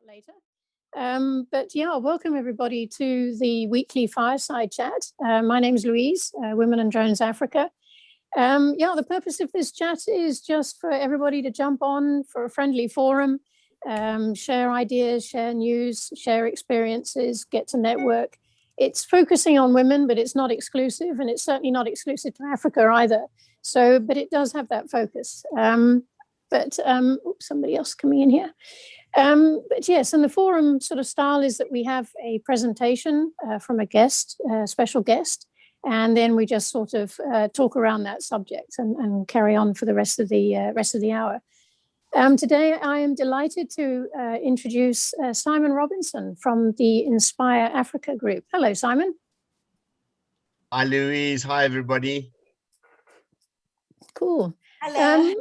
later. But yeah, welcome everybody to the weekly fireside chat. My name is Louise, Women and Drones Africa. Yeah, the purpose of this chat is just for everybody to jump on for a friendly forum, share ideas, share news, share experiences, get to network. It's focusing on women, but it's not exclusive, and it's certainly not exclusive to Africa either. So, but it does have that focus. Oops, somebody else coming in here. But yes, and the forum sort of style is that we have a presentation from a guest, special guest, and then we just sort of talk around that subject and carry on for the rest of the hour. Today, I am delighted to introduce Simon Robinson from the Inspire Africa group. Hello, Simon. Hi, Louise. Hi, everybody. Cool. Hello.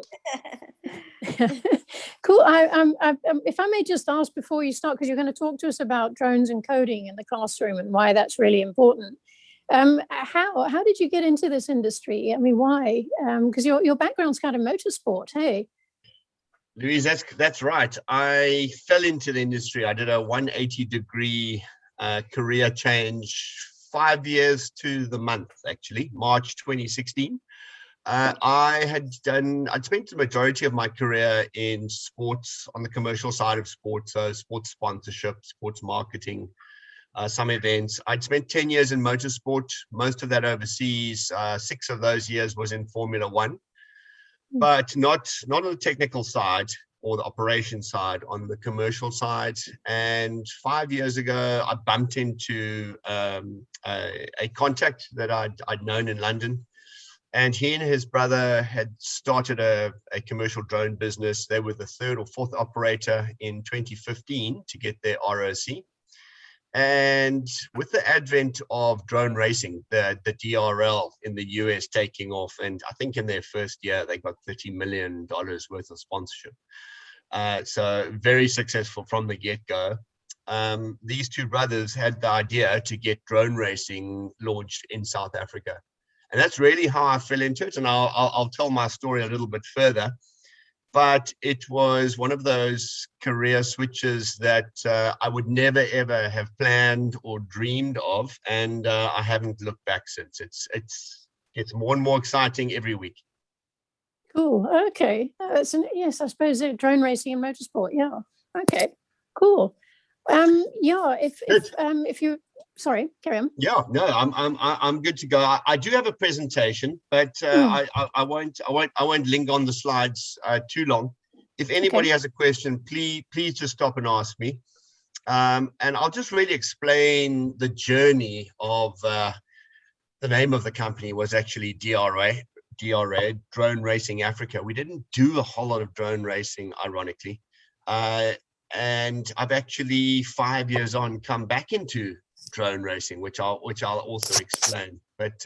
Cool. If I may just ask before you start, because you're going to talk to us about drones and coding in the classroom and why that's really important. How did you get into this industry? I mean, why? Because your background's kind of motorsport, hey? Louise, that's right. I fell into the industry. I did a 180-degree career change 5 years to the month, actually, March 2016. I'd spent the majority of my career in sports, on the commercial side of sports, so sports sponsorship, sports marketing, some events. I'd spent 10 years in motorsport, most of that overseas. 6 of those years was in Formula One, but not on the technical side or the operation side, on the commercial side. And 5 years ago, I bumped into a contact that I'd known in London. And he and his brother had started a commercial drone business. They were the 3rd or 4th operator in 2015 to get their ROC. And with the advent of drone racing, the DRL in the US taking off, and I think in their first year, they got $30 million worth of sponsorship. So very successful from the get-go. These two brothers had the idea to get drone racing launched in South Africa. And that's really how I fell into it. And I'll tell my story a little bit further. But it was one of those career switches that I would never, ever have planned or dreamed of. And I haven't looked back since. It's more and more exciting every week. Cool. Okay. Yes, I suppose drone racing and motorsport. Yeah. Okay. Cool. Yeah. If you. Sorry, carry on. Yeah, no, I'm good to go. I do have a presentation, but I won't linger on the slides too long. If anybody has a question, please just stop and ask me. And I'll just really explain the journey of the name of the company was actually DRA, Drone Racing Africa. We didn't do a whole lot of drone racing, ironically. And I've actually 5 years on come back into drone racing, which I'll also explain. But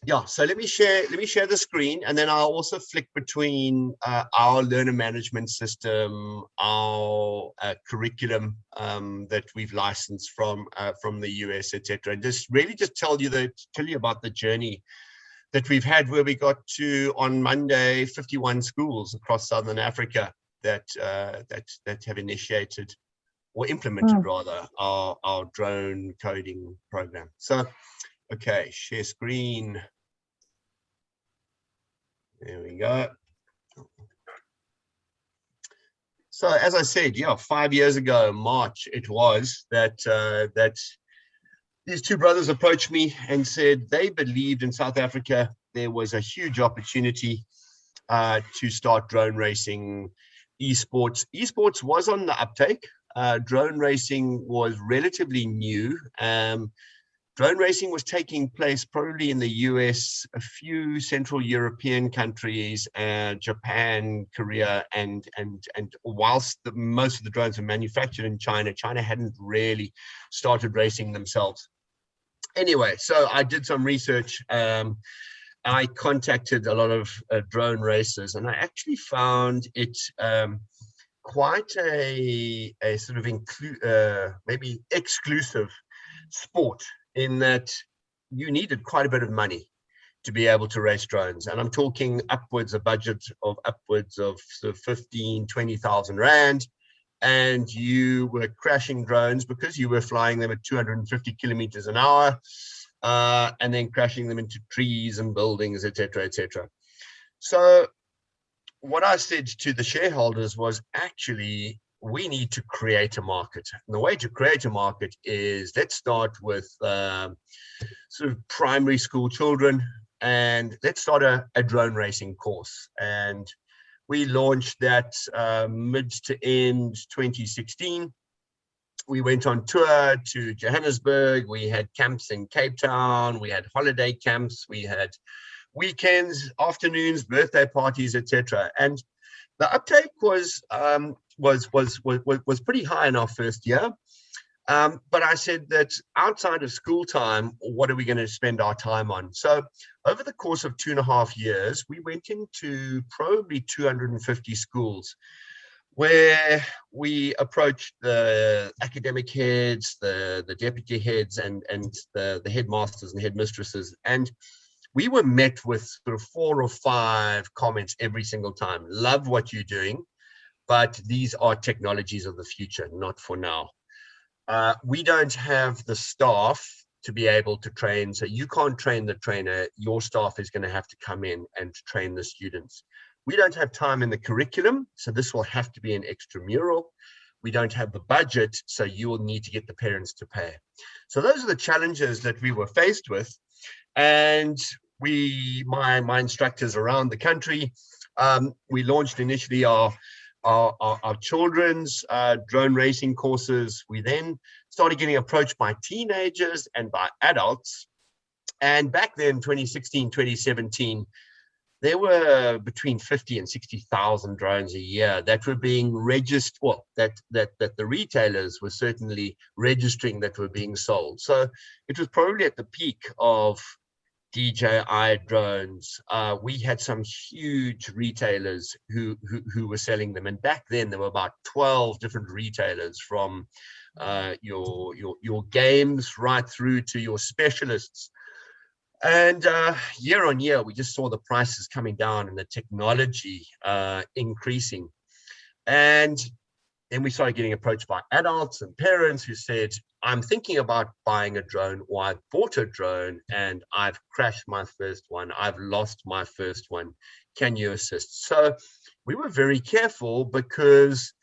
yeah, so let me share the screen, and then I'll also flick between our learner management system, our curriculum that we've licensed from the US, etc., and just tell you about the journey that we've had, where we got to on Monday 51 schools across Southern Africa that have initiated or implemented rather our drone coding program. So, okay, share screen. There we go. So as I said, yeah, 5 years ago, March, it was that these two brothers approached me and said they believed in South Africa there was a huge opportunity to start drone racing, esports. Esports was on the uptake. Drone racing was relatively new. Drone racing was taking place probably in the US, a few Central European countries, Japan, Korea, and whilst most of the drones were manufactured in China, China hadn't really started racing themselves. Anyway, so I did some research. I contacted a lot of drone racers, and I actually found it quite a sort of maybe exclusive sport, in that you needed quite a bit of money to be able to race drones. And I'm talking a budget of upwards of sort of 15,000, 20,000 Rand. and you were crashing drones because you were flying them at 250 kilometers an hour, and then crashing them into trees and buildings, etc., etc. So what I said to the shareholders was, actually, we need to create a market. And the way to create a market is, let's start with sort of primary school children, and let's start a drone racing course. And we launched that mid to end 2016. We went on tour to Johannesburg. We had camps in Cape Town. We had holiday camps. We had weekends, afternoons, birthday parties, etc. And the uptake was pretty high in our first year. But I said that outside of school time, what are we going to spend our time on? So over the course of 2.5 years, we went into probably 250 schools, where we approached the academic heads, the deputy heads, and the headmasters and headmistresses. And we were met with sort of 4 or 5 comments every single time. Love what you're doing, but these are technologies of the future, not for now. We don't have the staff to be able to train, so you can't train the trainer. Your staff is going to have to come in and train the students. We don't have time in the curriculum, so this will have to be an extramural. We don't have the budget, so you will need to get the parents to pay. So those are the challenges that we were faced with. And my instructors around the country, we launched initially our children's drone racing courses. We then started getting approached by teenagers and by adults. And back then, 2016, 2017, there were between 50 and 60,000 drones a year that were being registered, well, that the retailers were certainly registering that were being sold. So it was probably at the peak of DJI drones. We had some huge retailers who were selling them, and back then there were about 12 different retailers, from your games right through to your specialists. And year on year, we just saw the prices coming down and the technology increasing. And then we started getting approached by adults and parents who said, I'm thinking about buying a drone, or I've bought a drone and I've crashed my first one. I've lost my first one. Can you assist? So we were very careful, because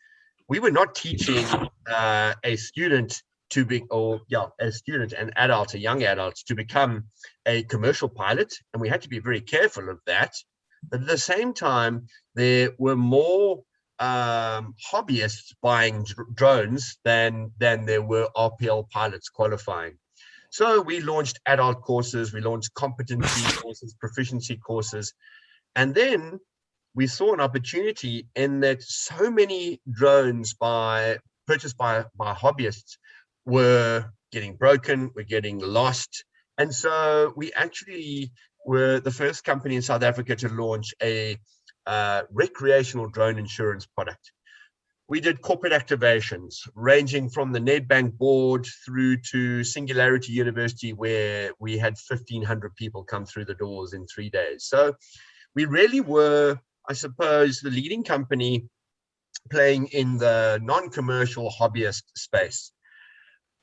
we were not teaching a student to be, a student, an adult, a young adult, to become a commercial pilot. And we had to be very careful of that. But at the same time, there were more hobbyists buying drones than there were RPL pilots qualifying. So we launched adult courses, we launched competency courses, proficiency courses, and then we saw an opportunity in that so many drones purchased by hobbyists were getting broken, were getting lost. And so we actually were the first company in South Africa to launch a recreational drone insurance product. We did corporate activations ranging from the Nedbank board through to Singularity University, where we had 1,500 people come through the doors in 3 days. So we really were, I suppose, the leading company playing in the non-commercial hobbyist space.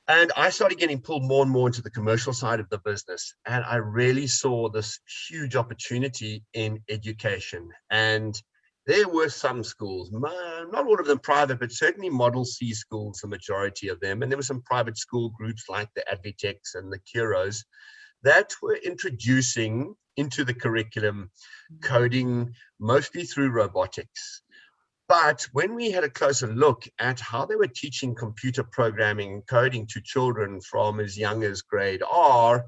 And I started getting pulled more and more into the commercial side of the business. And I really saw this huge opportunity in education. And there were some schools, not all of them private, but certainly Model C schools, the majority of them. And there were some private school groups like the Advitex and the Curos that were introducing into the curriculum coding, mostly through robotics. But when we had a closer look at how they were teaching computer programming and coding to children from as young as grade R,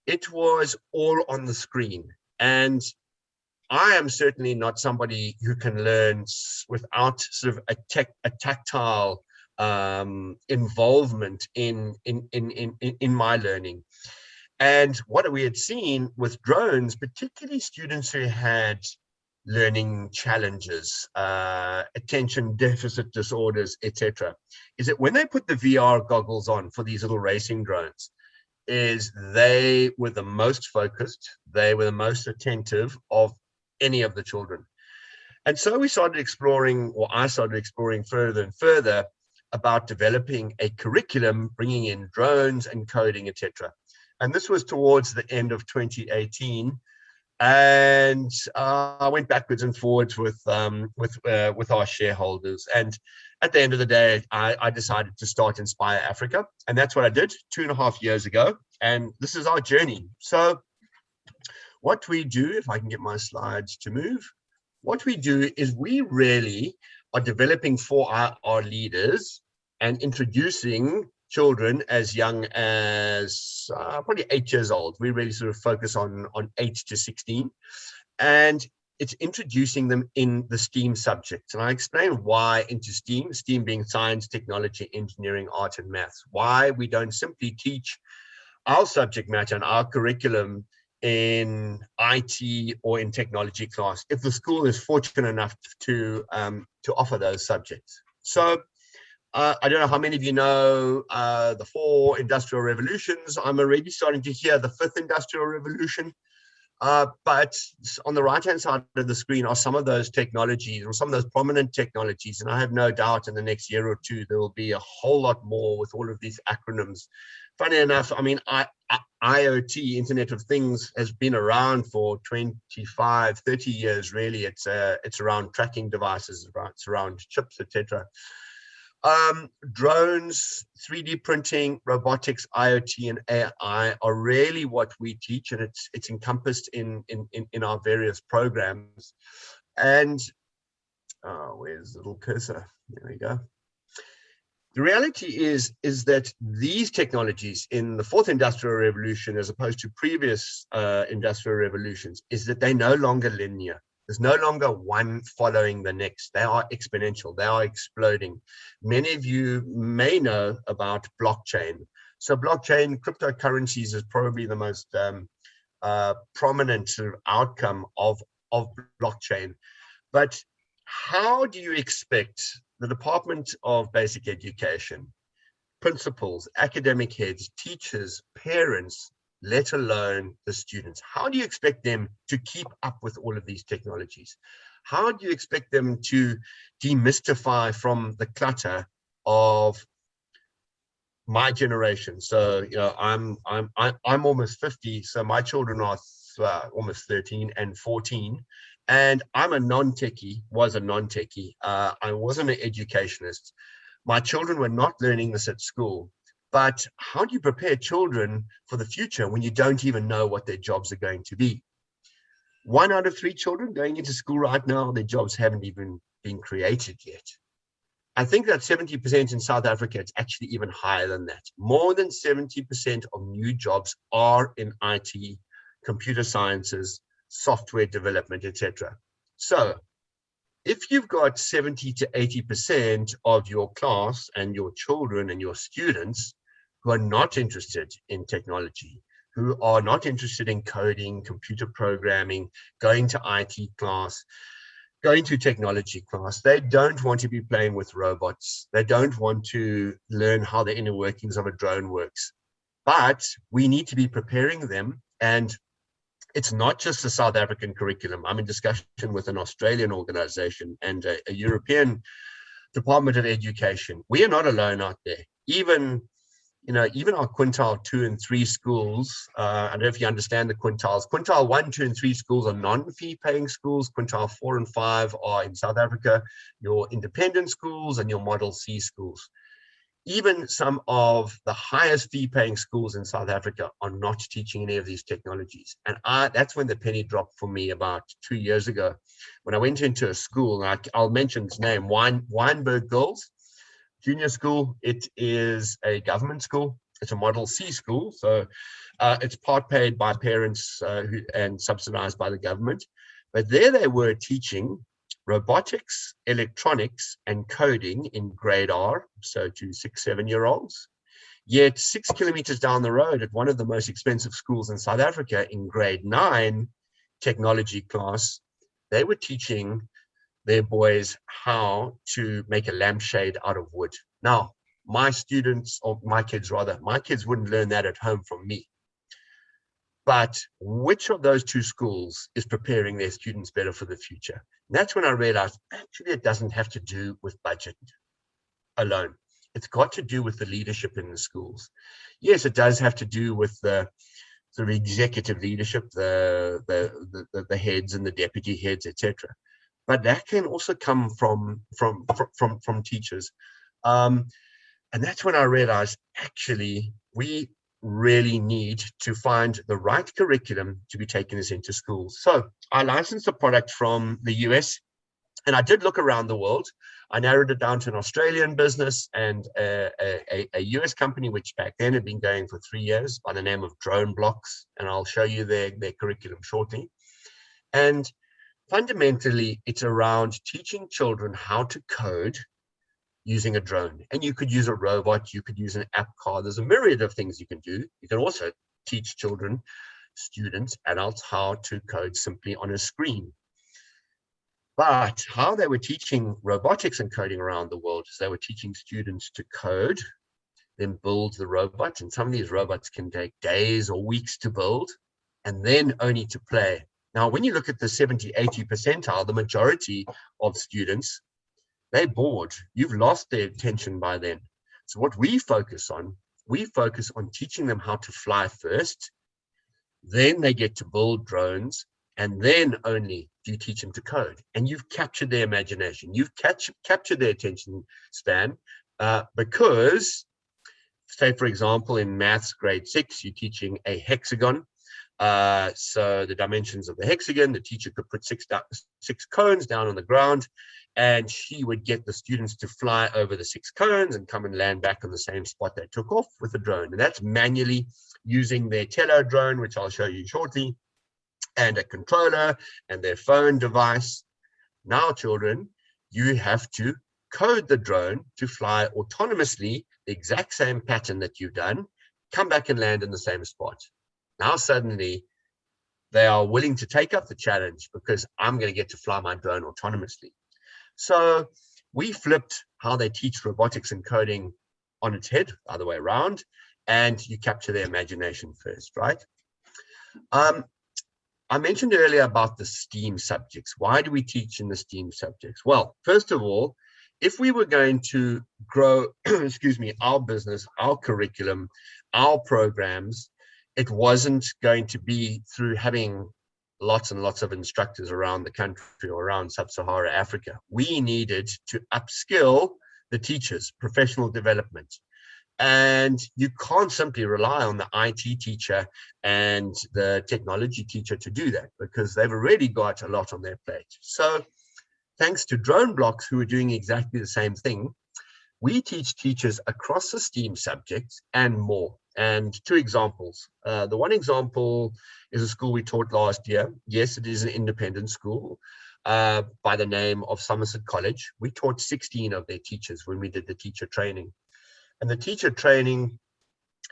it was all on the screen. And I am certainly not somebody who can learn without sort of a tactile involvement in my learning. And what we had seen with drones, particularly students who had learning challenges, attention deficit disorders, etc., is that when they put the VR goggles on for these little racing drones, is they were the most focused, they were the most attentive of any of the children. And so we started exploring, or I started exploring further and further about developing a curriculum, bringing in drones and coding, etc. And this was towards the end of 2018. And I went backwards and forwards with our shareholders. And at the end of the day, I decided to start Inspire Africa, and that's what I did 2.5 years ago. And this is our journey. So, what we do, if I can get my slides to move, what we do is we really are developing for our leaders and introducing children as young as probably 8 years old. We really sort of focus on 8 to 16. And it's introducing them in the STEAM subjects. And I explain why into STEAM, STEAM being science, technology, engineering, art, and maths, why we don't simply teach our subject matter and our curriculum in IT or in technology class, if the school is fortunate enough to offer those subjects. So I don't know how many of you know the 4 industrial revolutions. I'm already starting to hear the 5th industrial revolution. But on the right-hand side of the screen are some of those technologies, or some of those prominent technologies. And I have no doubt in the next year or two, there will be a whole lot more with all of these acronyms. Funny enough, I mean, IoT, Internet of Things, has been around for 25, 30 years, really. It's around tracking devices, it's around chips, etc. Drones, 3D printing, robotics, IoT, and AI are really what we teach, and it's encompassed in our various programs. And where's the little cursor? There we go. The reality is that these technologies in the 4th industrial revolution, as opposed to previous industrial revolutions, is that they're no longer linear. There's no longer one following the next. They are exponential. They are exploding. Many of you may know about blockchain. So blockchain, cryptocurrencies is probably the most prominent sort of outcome of blockchain. But how do you expect the Department of Basic Education, principals, academic heads, teachers, parents, let alone the students, how do you expect them to keep up with all of these technologies? How do you expect them to demystify from the clutter of my generation? So, you know, I'm almost 50, so my children are almost 13 and 14. And I'm a non-techie, was a non-techie. I wasn't an educationist. My children were not learning this at school. But how do you prepare children for the future when you don't even know what their jobs are going to be? 1 out of 3 children going into school right now, their jobs haven't even been created yet. I think that 70% in South Africa, it's actually even higher than that. More than 70% of new jobs are in IT, computer sciences, software development, etc. So if you've got 70 to 80% of your class and your children and your students who are not interested in technology, who are not interested in coding, computer programming, going to IT class, going to technology class, they don't want to be playing with robots. They don't want to learn how the inner workings of a drone works. But we need to be preparing them. And it's not just a South African curriculum. I'm in discussion with an Australian organization and a European Department of Education. We are not alone out there. Even our quintile 2 and 3 schools, I don't know if you understand the quintiles. Quintile 1, 2, and 3 schools are non-fee paying schools. Quintile 4 and 5 are in South Africa, your independent schools and your Model C schools. Even some of the highest fee paying schools in South Africa are not teaching any of these technologies. And that's when the penny dropped for me about 2 years ago, when I went into a school, and I'll mention its name, Weinberg Girls Junior School. It is a government school. It's a Model C school. So it's part paid by parents and subsidized by the government. But there they were teaching robotics, electronics, and coding in grade R, so to 6-7-year-olds. Yet 6 kilometers down the road at one of the most expensive schools in South Africa in grade 9 technology class, they were teaching their boys how to make a lampshade out of wood. Now, my kids wouldn't learn that at home from me. But which of those two schools is preparing their students better for the future? And that's when I realized, actually, it doesn't have to do with budget alone. It's got to do with the leadership in the schools. Yes, it does have to do with the sort of executive leadership, the heads and the deputy heads, etc. But that can also come from teachers. And that's when I realized, actually, we really need to find the right curriculum to be taking us into schools. So I licensed a product from the US, and I did look around the world. I narrowed it down to an Australian business and a US company, which back then had been going for 3 years, by the name of Drone Blocks. And I'll show you their curriculum shortly. And fundamentally, it's around teaching children how to code using a drone. And you could use a robot, you could use an app car. There's a myriad of things you can do. You can also teach children, students, adults, how to code simply on a screen. But how they were teaching robotics and coding around the world is they were teaching students to code, then build the robot. And some of these robots can take days or weeks to build, and then only to play. Now, when you look at the 70, 80 percentile, the majority of students, they're bored. You've lost their attention by then. So what we focus on teaching them how to fly first. Then they get to build drones, and then only do you teach them to code. And you've captured their imagination. You've captured their attention span, because, say, for example, in maths grade 6, you're teaching a hexagon. So the dimensions of the hexagon, the teacher could put six cones down on the ground, and she would get the students to fly over the 6 cones and come and land back on the same spot they took off with the drone. And that's manually using their tele drone, which I'll show you shortly, and a controller and their phone device. Now, children, you have to code the drone to fly autonomously the exact same pattern that you've done, come back and land in the same spot. Now, suddenly, they are willing to take up the challenge because I'm going to get to fly my drone autonomously. So we flipped how they teach robotics and coding on its head, the other way around, and you capture their imagination first, right? I mentioned earlier about the STEAM subjects. Why do we teach in the STEAM subjects? Well, first of all, if we were going to grow, our business, our curriculum, our programs, it wasn't going to be through having lots and lots of instructors around the country or around sub-Saharan Africa. We needed to upskill the teachers, professional development. And you can't simply rely on the IT teacher and the technology teacher to do that, because they've already got a lot on their plate. So thanks to Drone Blocks, who are doing exactly the same thing, we teach teachers across the STEAM subjects and more. And 2 examples. The one example is a school we taught last year. Yes, it is an independent school by the name of Somerset College. We taught 16 of their teachers when we did the teacher training. And the teacher training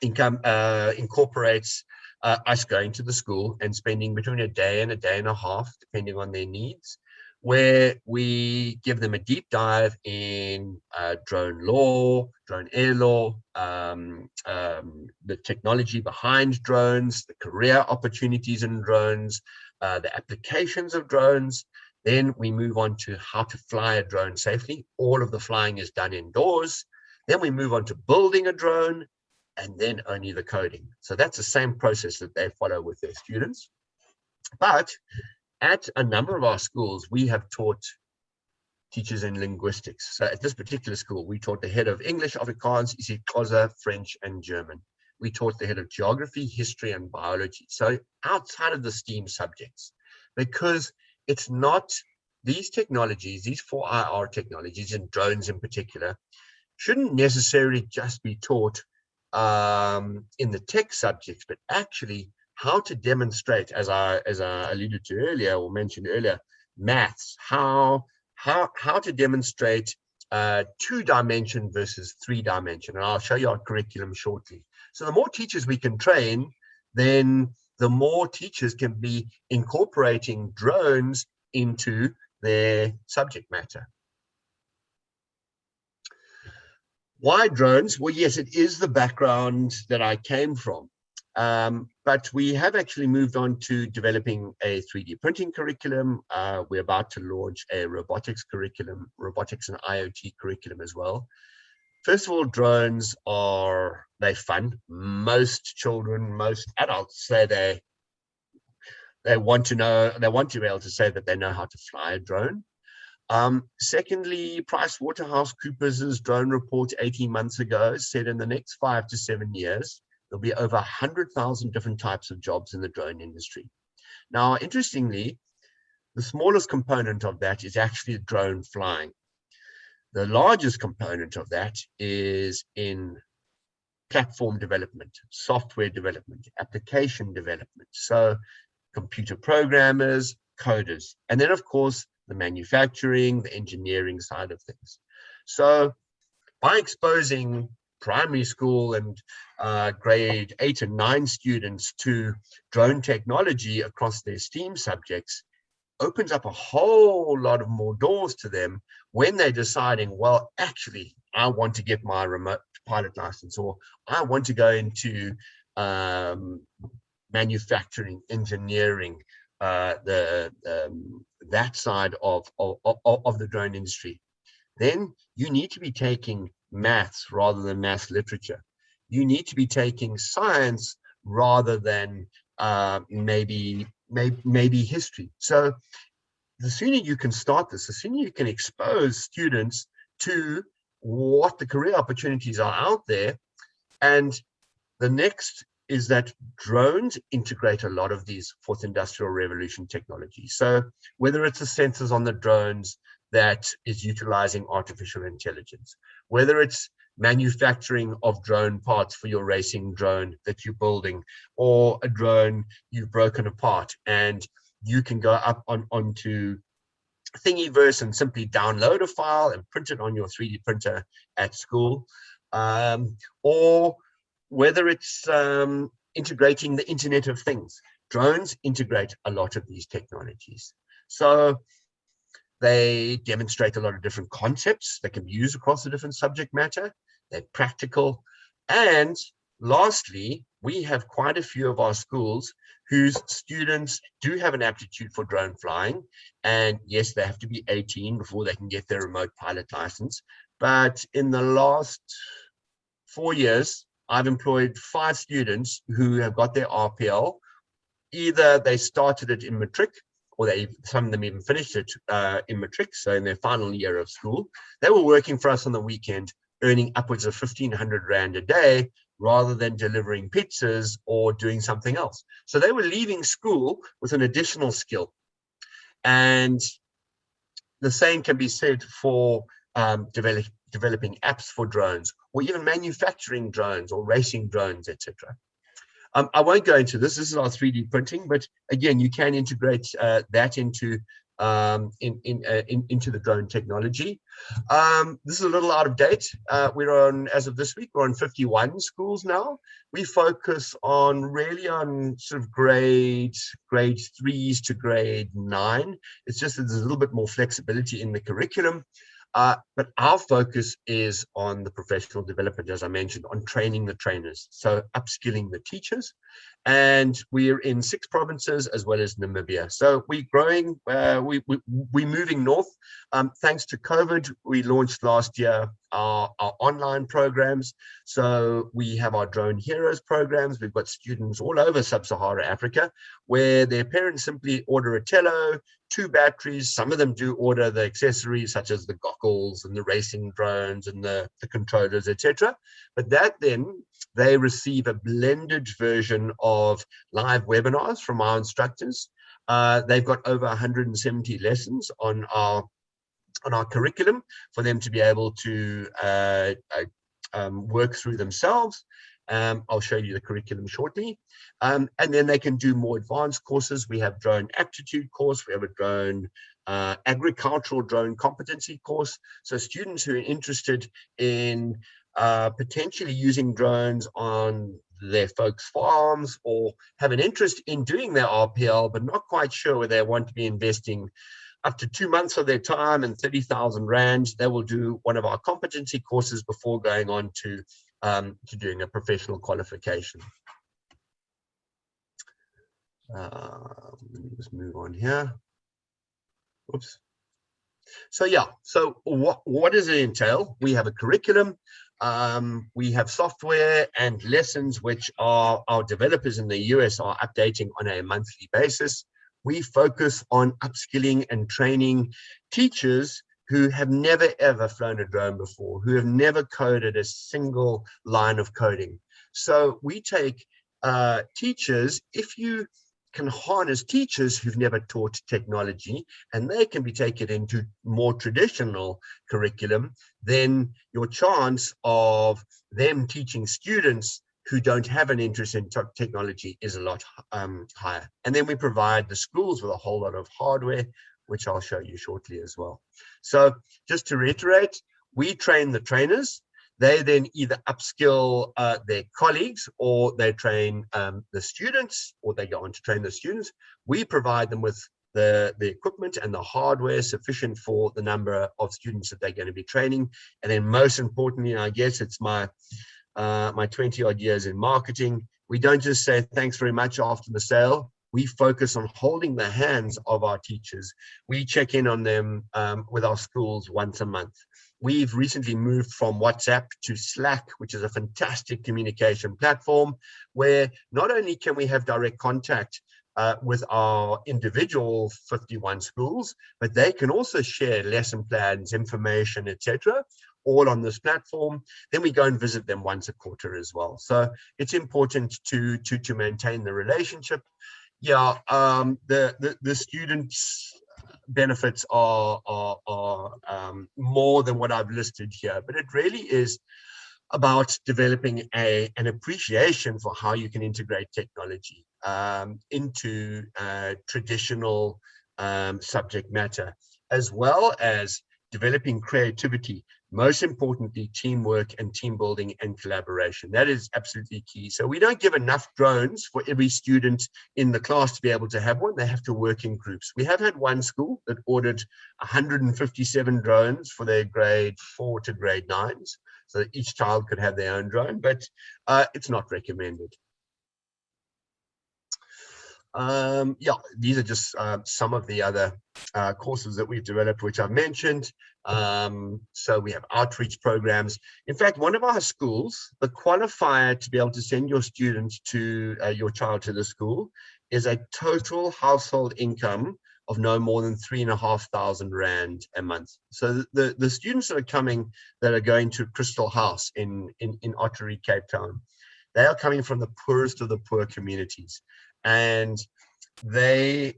incorporates us going to the school and spending between a day and a half, depending on their needs, where we give them a deep dive in drone law, drone air law, the technology behind drones, the career opportunities in drones, the applications of drones. Then we move on to how to fly a drone safely. All of the flying is done indoors. Then we move on to building a drone, and then only the coding. So that's the same process that they follow with their students. But at a number of our schools, we have taught teachers in linguistics. So at this particular school, we taught the head of English, Afrikaans, isiXhosa, French, and German. We taught the head of geography, history, and biology. So outside of the STEAM subjects, because it's not these technologies, these 4IR technologies and drones in particular, shouldn't necessarily just be taught in the tech subjects, but actually how to demonstrate, as I alluded to earlier or mentioned earlier, maths, how to demonstrate 2-dimension versus 3-dimension. And I'll show you our curriculum shortly. So the more teachers we can train, then the more teachers can be incorporating drones into their subject matter. Why drones? Well, yes, it is the background that I came from. But we have actually moved on to developing a 3D printing curriculum. We're about to launch a robotics curriculum, robotics and IoT curriculum as well. First of all, drones they're fun. Most children, most adults say they want to be able to say that they know how to fly a drone. Secondly, PricewaterhouseCoopers's drone report 18 months ago said in the next 5 to 7 years, there'll be over 100,000 different types of jobs in the drone industry. Now, interestingly, the smallest component of that is actually drone flying. The largest component of that is in platform development, software development, application development. So computer programmers, coders, and then of course, the manufacturing, the engineering side of things. So by exposing primary school and grade 8 and 9 students to drone technology across their STEAM subjects, opens up a whole lot of more doors to them when they're deciding, well, actually, I want to get my remote pilot license, or I want to go into manufacturing, engineering, that side of the drone industry. Then you need to be taking maths rather than maths literature. You need to be taking science rather than maybe history. So the sooner you can start this, the sooner you can expose students to what the career opportunities are out there. And the next is that drones integrate a lot of these fourth industrial revolution technologies. So whether it's the sensors on the drones that is utilizing artificial intelligence, whether it's manufacturing of drone parts for your racing drone that you're building, or a drone you've broken apart and you can go up onto Thingiverse and simply download a file and print it on your 3D printer at school, or whether it's integrating the Internet of Things. Drones integrate a lot of these technologies. So they demonstrate a lot of different concepts that can be used across the different subject matter. They're practical. And lastly, we have quite a few of our schools whose students do have an aptitude for drone flying. And yes, they have to be 18 before they can get their remote pilot license. But in the last 4 years, I've employed 5 students who have got their RPL. Either they started it in matric, or some of them even finished it in matric, so in their final year of school. They were working for us on the weekend, earning upwards of 1,500 Rand a day, rather than delivering pizzas or doing something else. So they were leaving school with an additional skill. And the same can be said for developing apps for drones, or even manufacturing drones or racing drones, etc. I won't go into this. This is our 3D printing, but again, you can integrate that into the drone technology. This is a little out of date. As of this week, we're on 51 schools now. We focus really on sort of grade 3s to grade 9. It's just that there's a little bit more flexibility in the curriculum. But our focus is on the professional development, as I mentioned, on training the trainers, so upskilling the teachers. And we're in 6 provinces as well as Namibia. So we're growing, we're moving north. Thanks to COVID, we launched last year our online programs. So we have our Drone Heroes programs. We've got students all over Sub-Saharan Africa where their parents simply order a tello, 2 batteries. Some of them do order the accessories such as the goggles and the racing drones and the controllers, etc. But that then they receive a blended version of live webinars from our instructors. They've got over 170 lessons on our curriculum for them to be able to work through themselves. I'll show you the curriculum shortly. And then they can do more advanced courses. We have drone aptitude course. We have a drone agricultural drone competency course. So students who are interested in potentially using drones on their folks' farms, or have an interest in doing their RPL, but not quite sure whether they want to be investing up to 2 months of their time and 30,000 Rand, they will do one of our competency courses before going on to doing a professional qualification. Let me just move on here. Oops. So yeah, so what does it entail? We have a curriculum, we have software and lessons which our developers in the US are updating on a monthly basis. We focus on upskilling and training teachers who have never ever flown a drone before, who have never coded a single line of coding. So we take teachers, if you can harness teachers who've never taught technology, and they can be taken into more traditional curriculum, then your chance of them teaching students who don't have an interest in technology is a lot higher. And then we provide the schools with a whole lot of hardware, which I'll show you shortly as well. So just to reiterate, we train the trainers. They then either upskill their colleagues, or they train the students, or they go on to train the students. We provide them with the equipment and the hardware sufficient for the number of students that they're going to be training. And then most importantly, I guess it's my 20 odd years in marketing, we don't just say thanks very much after the sale. We focus on holding the hands of our teachers. We check in on them with our schools once a month. We've recently moved from WhatsApp to Slack, which is a fantastic communication platform where not only can we have direct contact with our individual 51 schools, but they can also share lesson plans, information, etc., all on this platform. Then we go and visit them once a quarter as well. So it's important to maintain the relationship. Yeah, the students' benefits are more than what I've listed here, but it really is about developing an appreciation for how you can integrate technology into traditional subject matter, as well as developing creativity, most importantly, teamwork and team building and collaboration. That is absolutely key. So we don't give enough drones for every student in the class to be able to have one. They have to work in groups. We have had one school that ordered 157 drones for their grade 4 to grade 9s, so that each child could have their own drone, but it's not recommended. Yeah, these are just some of the other courses that we've developed, which I've mentioned. So we have outreach programs. In fact, one of our schools, the qualifier to be able to send your students to your child to the school is a total household income of no more than 3,500 Rand a month. So the students that are coming, that are going to Crystal House in Ottery, Cape Town, they are coming from the poorest of the poor communities. And they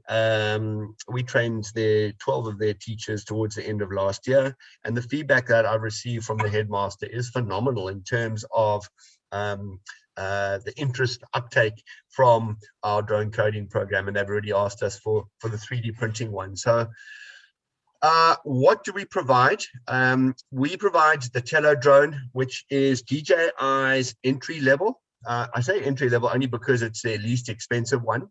we trained 12 of their teachers towards the end of last year, and the feedback that I received from the headmaster is phenomenal in terms of the interest uptake from our drone coding program, and they've already asked us for the 3D printing one. So what do we provide? We provide the Tello drone, which is DJI's entry level. I say entry level only because it's their least expensive one,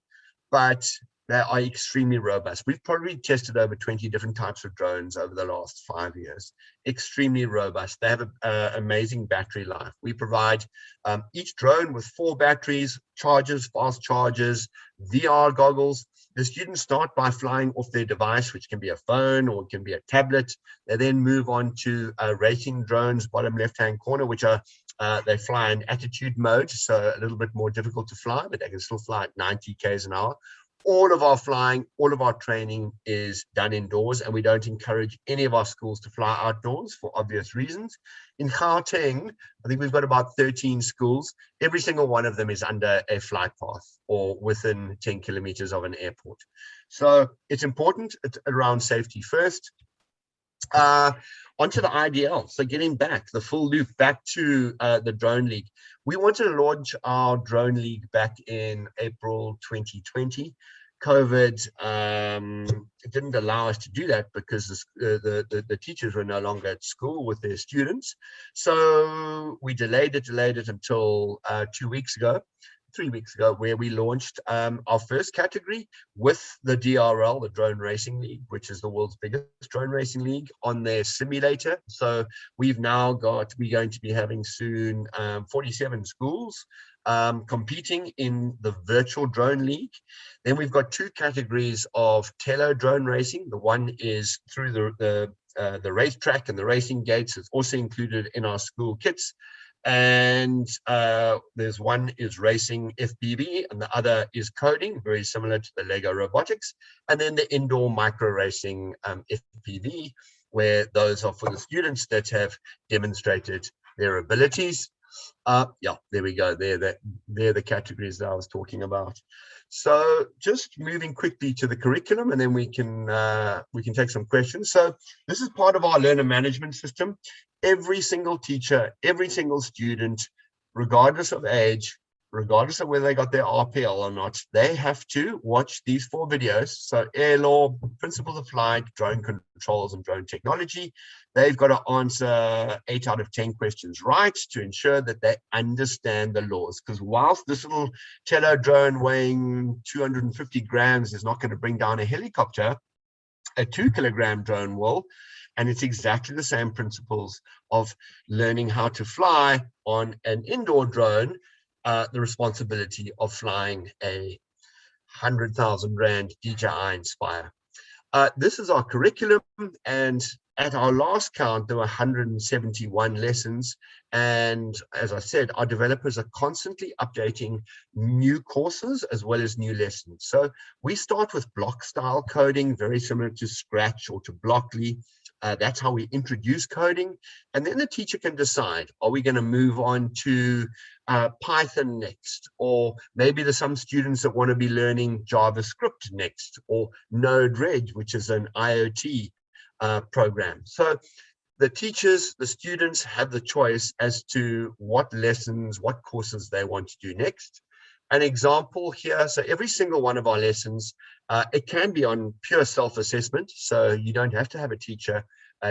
but they are extremely robust. We've probably tested over 20 different types of drones over the last 5 years. Extremely robust. They have an amazing battery life. We provide each drone with 4 batteries, chargers, fast chargers, VR goggles. The students start by flying off their device, which can be a phone or it can be a tablet. They then move on to racing drones, bottom left-hand corner, which are they fly in attitude mode, so a little bit more difficult to fly, but they can still fly at 90 k's an hour. All of our flying, all of our training is done indoors, and we don't encourage any of our schools to fly outdoors for obvious reasons. In Gauteng, I think we've got about 13 schools. Every single one of them is under a flight path or within 10 kilometers of an airport. So it's important. It's around safety first. Onto the IDL. So getting back the full loop back to the Drone League. We wanted to launch our Drone League back in April 2020. COVID didn't allow us to do that because the teachers were no longer at school with their students. So we delayed it until 2 weeks ago. 3 weeks ago, where we launched our first category with the DRL, the Drone Racing League, which is the world's biggest drone racing league, on their simulator. So we're going to be having soon 47 schools competing in the virtual drone league. Then we've got two categories of tele drone racing. The one is through the racetrack and the racing gates. It's also included in our school kits. And there's one is racing FPV and the other is coding, very similar to the Lego robotics. And then the indoor micro racing FPV, where those are for the students that have demonstrated their abilities. Yeah, there we go. They're the categories that I was talking about. So just moving quickly to the curriculum, and then we can take some questions. So this is part of our learner management system. Every single teacher, every single student, regardless of age, regardless of whether they got their RPL or not, they have to watch these 4 videos. So air law, principles of flight, drone controls, and drone technology. They've got to answer 8 out of 10 questions right to ensure that they understand the laws. Because whilst this little tele drone weighing 250 grams is not going to bring down a helicopter, a 2-kilogram drone will. And it's exactly the same principles of learning how to fly on an indoor drone, the responsibility of flying a 100,000 Rand DJI Inspire. This is our curriculum, and at our last count, there were 171 lessons. And as I said, our developers are constantly updating new courses as well as new lessons. So we start with block style coding, very similar to Scratch or to Blockly. That's how we introduce coding. And then the teacher can decide, are we going to move on to Python next? Or maybe there's some students that want to be learning JavaScript next, or Node-RED, which is an IoT program. So the teachers, the students have the choice as to what lessons, what courses they want to do next. An example here, so every single one of our lessons, it can be on pure self-assessment, so you don't have to have a teacher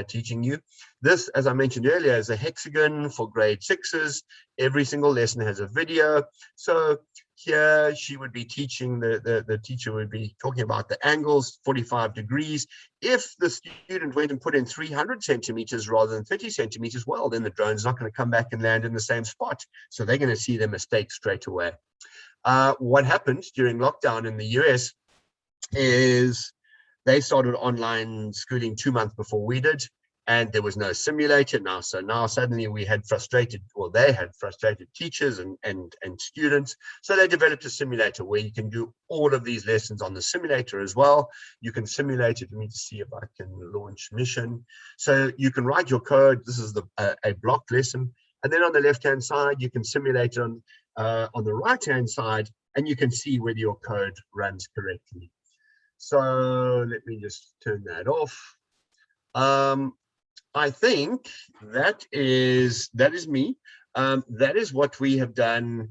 teaching you. This, as I mentioned earlier, is a hexagon for grade 6s. Every single lesson has a video. So here she would be teaching, the teacher would be talking about the angles, 45 degrees. If the student went and put in 300 centimeters rather than 30 centimeters, well, then the drone's not going to come back and land in the same spot. So they're going to see their mistake straight away. What happened during lockdown in the US is they started online schooling 2 months before we did, and there was no simulator now. So now suddenly we had frustrated, or they had frustrated teachers and students. So they developed a simulator where you can do all of these lessons on the simulator as well. You can simulate it. Let me see if I can launch mission. So you can write your code. This is a block lesson. And then on the left-hand side, you can simulate it on the right-hand side, and you can see whether your code runs correctly. So let me just turn that off. I think that is me. That is what we have done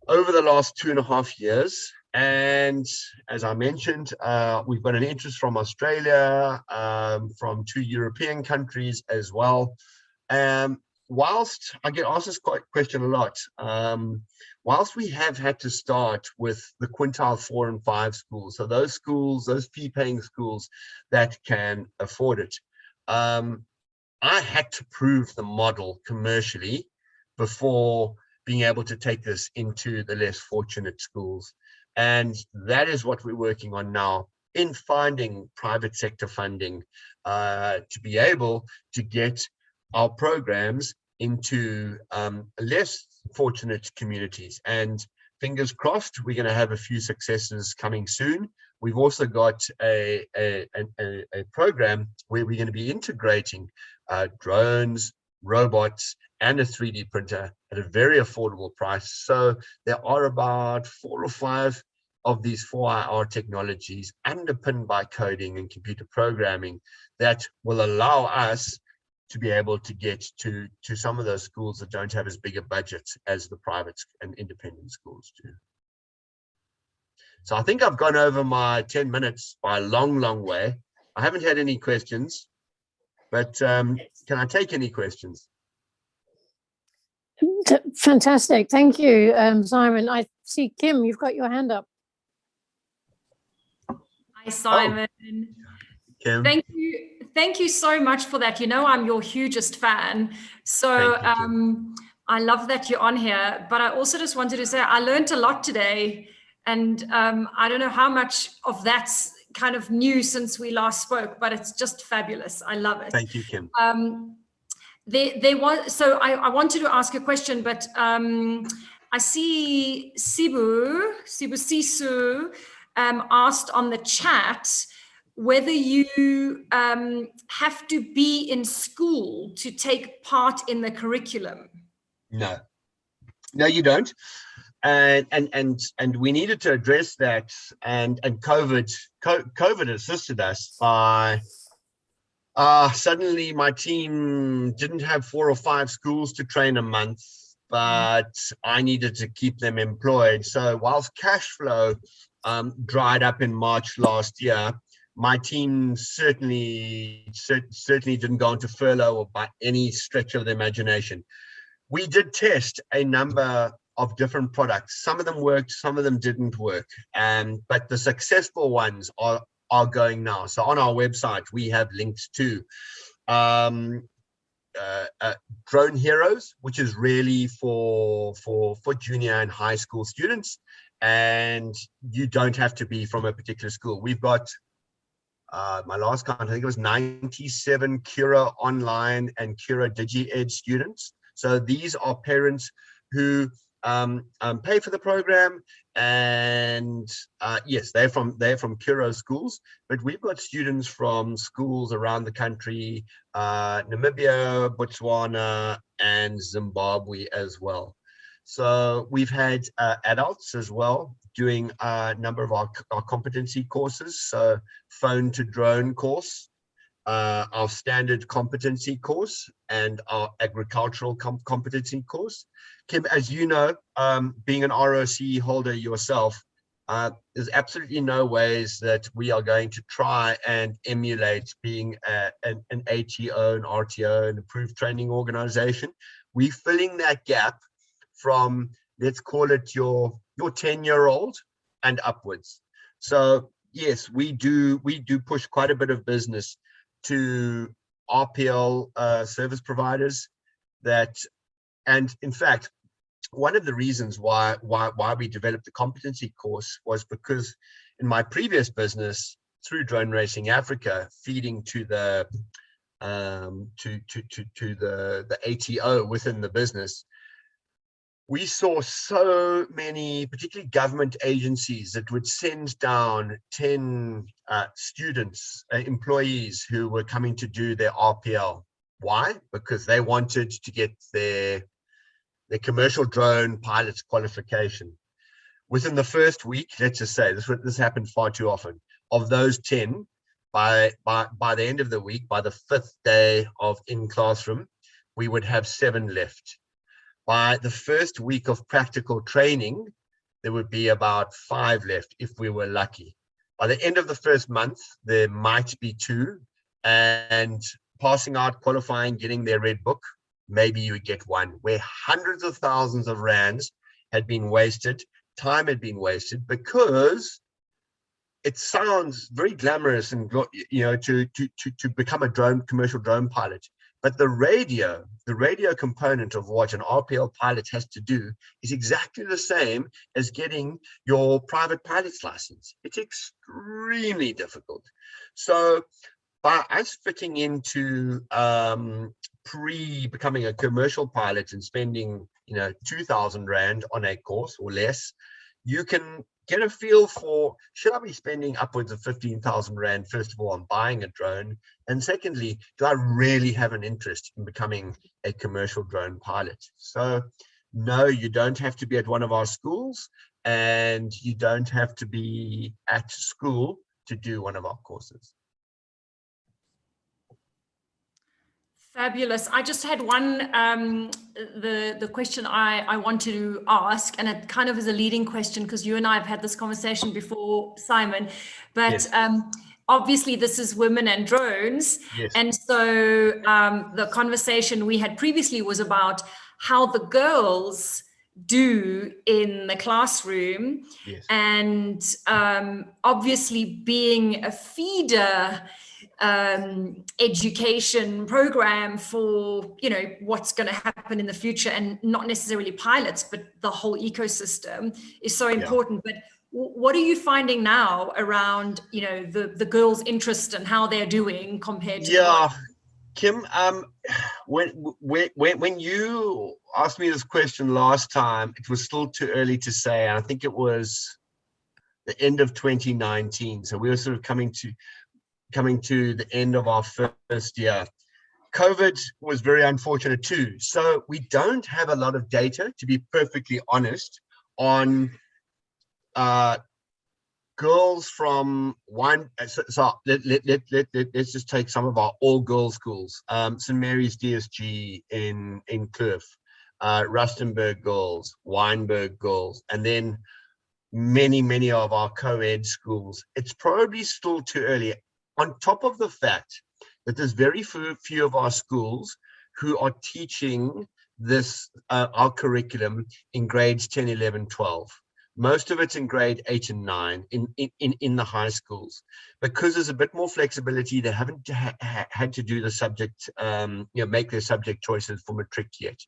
over the last 2.5 years. And as I mentioned, we've got an interest from Australia, from 2 European countries as well. Whilst I get asked this question a lot, whilst we have had to start with the quintile 4 and 5 schools, so those schools, those fee-paying schools that can afford it, I had to prove the model commercially before being able to take this into the less fortunate schools. And that is what we're working on now, in finding private sector funding to be able to get our programs into less fortunate communities. And fingers crossed, we're going to have a few successes coming soon. We've also got a program where we're going to be integrating drones, robots, and a 3D printer at a very affordable price. So there are about 4 or 5 of these 4IR technologies underpinned by coding and computer programming that will allow us to be able to get to some of those schools that don't have as big a budget as the private and independent schools do. So I think I've gone over my 10 minutes by a long, long way. I haven't had any questions, but can I take any questions? Fantastic. Thank you, Simon. I see, Kim, you've got your hand up. Hi, Simon. Kim. Thank you so much for that. You know, I'm your hugest fan. So I love that you're on here, but I also just wanted to say I learned a lot today, and I don't know how much of that's kind of new since we last spoke, but it's just fabulous. I love it. Thank you, Kim. There was, so I wanted to ask a question, but I see Sisu asked on the chat whether you have to be in school to take part in the curriculum. No, you don't. And we needed to address that, and COVID assisted us by suddenly my team didn't have 4 or 5 schools to train a month, but I needed to keep them employed. So whilst cash flow dried up in March last year, my team certainly didn't go into furlough or by any stretch of the imagination. We did test a number of different products. Some of them worked, some of them didn't work. But the successful ones are going now. So on our website, we have links to Drone Heroes, which is really for junior and high school students. And you don't have to be from a particular school. We've got my last count, I think it was 97 Cura Online and Cura DigiEd students. So these are parents who pay for the program, and yes, they're from Cura schools, but we've got students from schools around the country, Namibia, Botswana, and Zimbabwe as well. So we've had adults as well doing a number of our competency courses. So phone to drone course, our standard competency course, and our agricultural competency course. Kim, as you know, being an ROC holder yourself, there's absolutely no ways that we are going to try and emulate being an ATO, an RTO, an approved training organization. We're filling that gap from, let's call it your 10-year-old and upwards. So yes, we do push quite a bit of business to RPL service providers that, and in fact, one of the reasons why we developed the competency course was because in my previous business through Drone Racing Africa, feeding to the the ATO within the business, we saw so many, particularly government agencies, that would send down 10 students, employees who were coming to do their RPL. Why? Because they wanted to get their commercial drone pilot's qualification. Within the first week, let's just say, this happened far too often, of those 10, by the end of the week, by the 5th day of in classroom, we would have 7 left. By the first week of practical training, there would be about 5 left if we were lucky. By the end of the first month, there might be 2, and passing out, qualifying, getting their red book, maybe you would get 1, where hundreds of thousands of rands had been wasted, time had been wasted, because it sounds very glamorous and, you know, to become a commercial drone pilot. But the radio component of what an RPL pilot has to do is exactly the same as getting your private pilot's license. It's extremely difficult. So by us fitting into becoming a commercial pilot and spending, you know, 2,000 Rand on a course or less, you can get a feel for, should I be spending upwards of 15,000 Rand, first of all, on buying a drone? And secondly, do I really have an interest in becoming a commercial drone pilot? So no, you don't have to be at one of our schools, and you don't have to be at school to do one of our courses. Fabulous. I just had one, the question I want to ask, and it kind of is a leading question because you and I have had this conversation before, Simon, but yes. Obviously this is women and drones. Yes. And so the conversation we had previously was about how the girls do in the classroom. Yes. And obviously being a feeder, education program for, you know, what's going to happen in the future, and not necessarily pilots, but the whole ecosystem is so important. But what are you finding now around, you know, the girls' interest and how they're doing compared to the boys? Kim, when you asked me this question last time, it was still too early to say. And I think it was the end of 2019. So we were sort of coming to the end of our first year. COVID was very unfortunate too. So we don't have a lot of data, to be perfectly honest, on girls from one. So let's just take some of our all-girls schools. St. Mary's DSG in Kloof, Rustenburg girls, Wynberg girls, and then many of our co-ed schools. It's probably still too early, on top of the fact that there's very few of our schools who are teaching this our curriculum in grades 10, 11, 12. Most of it's in grade 8 and 9 in the high schools, because there's a bit more flexibility. They haven't had to do the subject, make their subject choices for matric yet.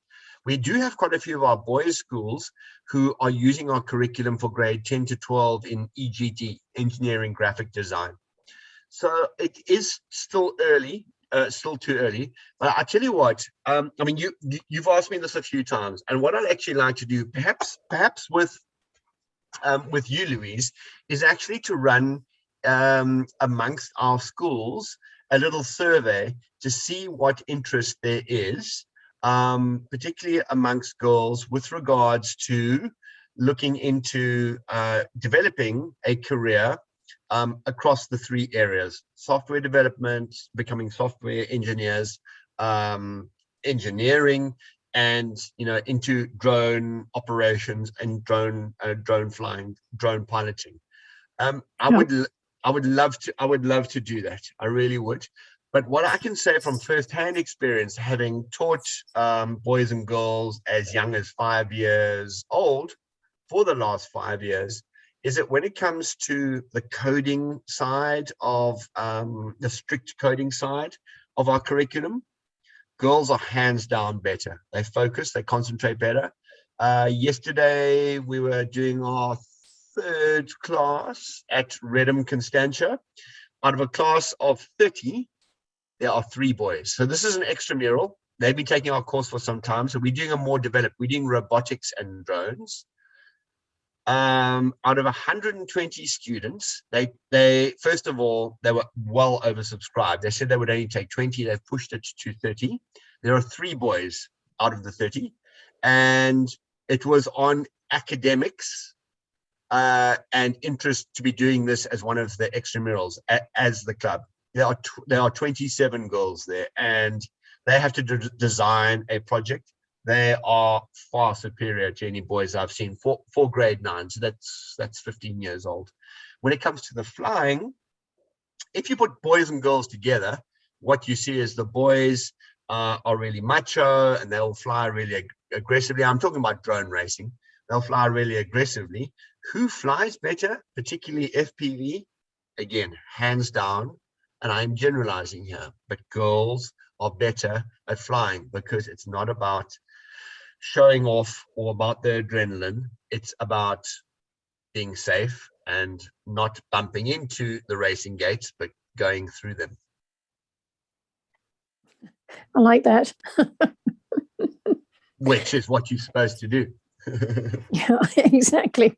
We do have quite a few of our boys' schools who are using our curriculum for grade 10 to 12 in EGD, engineering graphic design. So it is still early, still too early. But I tell you what, I mean, you've asked me this a few times, and what I'd actually like to do, perhaps with you, Louise, is actually to run amongst our schools a little survey to see what interest there is, particularly amongst girls, with regards to looking into developing a career across the three areas: software development, becoming software engineers, engineering, and into drone operations and drone flying, drone piloting. I would love to do that. I really would. But what I can say from first-hand experience, having taught boys and girls as young as 5 years old for the last 5 years, is that when it comes to the coding side of the strict coding side of our curriculum, girls are hands down better. They focus, they concentrate better. Yesterday, we were doing our third class at Redham Constantia. Out of a class of 30, there are 3 boys. So this is an extramural. They've been taking our course for some time. So we're doing a more developed, we're doing robotics and drones. Out of 120 students, they first of all, they were well oversubscribed. They said they would only take 20. They've pushed it to 30. There are 3 boys out of the 30, and it was on academics and interest to be doing this as one of the extramurals as the club. There are 27 girls there, and they have to design a project. They are far superior to any boys I've seen for grade 9. So that's 15 years old. When it comes to the flying, if you put boys and girls together, what you see is the boys are really macho and they'll fly really aggressively. I'm talking about drone racing. They'll fly really aggressively. Who flies better, particularly FPV? Again, hands down, and I'm generalizing here, but girls are better at flying, because it's not about showing off or about the adrenaline. It's about being safe and not bumping into the racing gates, but going through them. I like that. Which is what you're supposed to do. Yeah, exactly.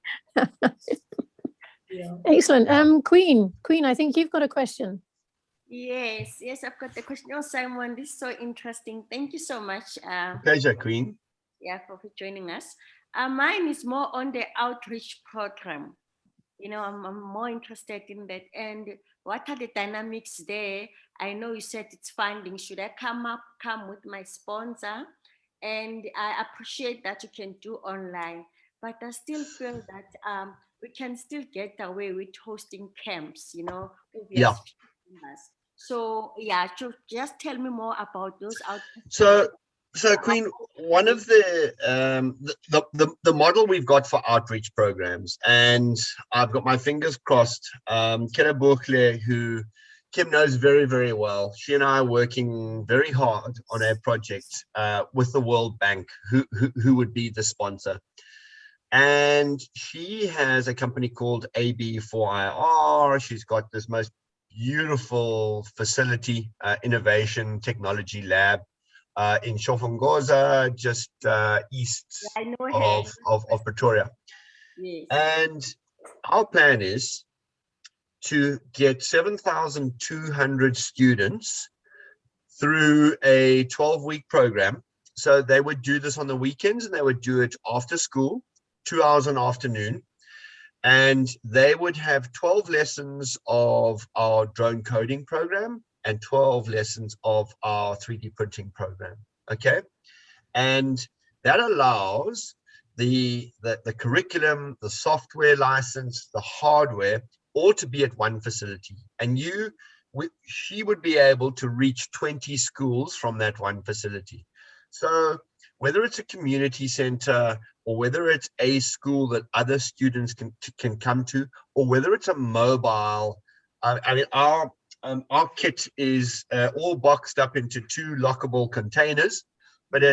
Yeah. Excellent. Queen, I think you've got a question. Yes, I've got the question. Oh, Simon, this is so interesting. Thank you so much. Pleasure, Queen. Yeah, for joining us. Mine is more on the outreach program. I'm more interested in that. And what are the dynamics there? I know you said it's funding. Should I come with my sponsor? And I appreciate that you can do online, but I still feel that we can still get away with hosting camps, Yeah. So yeah, just tell me more about those outreach. So Queen, one of the model we've got for outreach programs, and I've got my fingers crossed, Kera Bukle, who Kim knows very, very well. She and I are working very hard on a project with the World Bank, who would be the sponsor. And she has a company called AB4IR. She's got this most beautiful facility, innovation technology lab in Shofongoza, just east I know her. of Pretoria. Yes. And our plan is to get 7,200 students through a 12-week program. So they would do this on the weekends and they would do it after school, 2 hours an afternoon. And they would have 12 lessons of our drone coding program and 12 lessons of our 3D printing program. Okay. And that allows the curriculum, the software license, the hardware, all to be at one facility. And she would be able to reach 20 schools from that one facility. So whether it's a community center or whether it's a school that other students can come to, or whether it's a mobile, I mean, our kit is all boxed up into 2 lockable containers, but